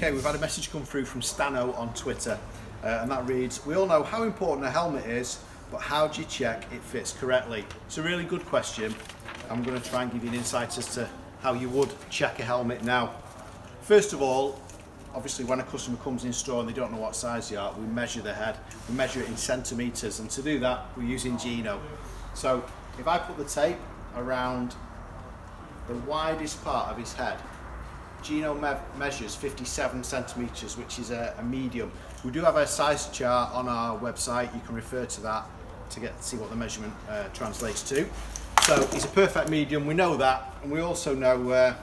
Okay, we've had a message come through from Stanno on Twitter, and that reads, we all know how important a helmet is, but how do you check it fits correctly? It's a really good question. I'm going to try and give you an insight as to how you would check a helmet now. First of all, obviously when a customer comes in store and they don't know what size you are, we measure the head. We measure it in centimetres, and to do that we're using Gino. So if I put the tape around the widest part of his head, Gino measures 57 centimetres, which is a medium. We do have a size chart on our website. You can refer to that to see what the measurement translates to. So he's a perfect medium, we know that, and we also know that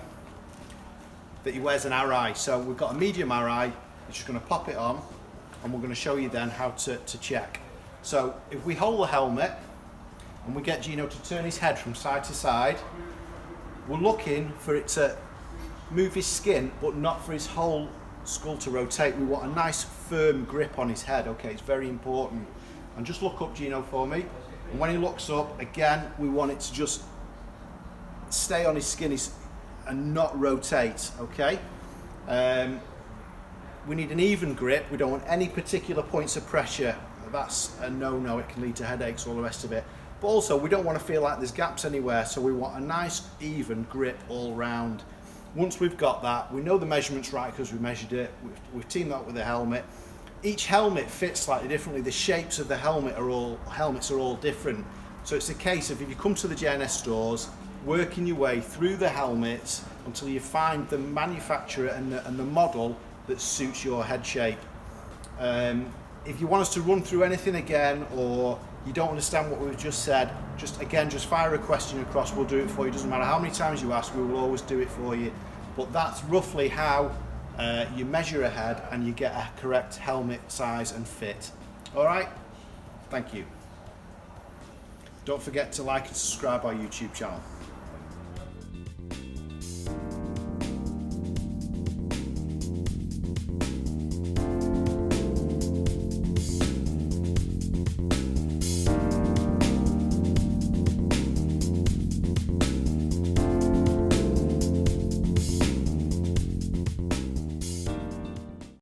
he wears an RI. So we've got a medium RI, we're just going to pop it on, and we're going to show you then how to check. So if we hold the helmet and we get Gino to turn his head from side to side, we're looking for it to move his skin, but not for his whole skull to rotate. We want a nice firm grip on his head. Okay, it's very important. And just look up, Gino, for me. And when he looks up, again, we want it to just stay on his skin and not rotate, okay? We need an even grip. We don't want any particular points of pressure. That's a no-no. It can lead to headaches, all the rest of it. But also, we don't want to feel like there's gaps anywhere, so we want a nice, even grip all round. Once we've got that, we know the measurement's right because we measured it. We've teamed that with the helmet. Each helmet fits slightly differently. The shapes of the helmets are all different. So it's a case of, if you come to the J&S stores, working your way through the helmets until you find the manufacturer and the model that suits your head shape. If you want us to run through anything again, or you don't understand what we've just said, just fire a question across. We'll do it for you. Doesn't matter how many times you ask, we will always do it for you. But that's roughly how you measure a head and you get a correct helmet size and fit. All right, thank you. Don't forget to like and subscribe our YouTube channel.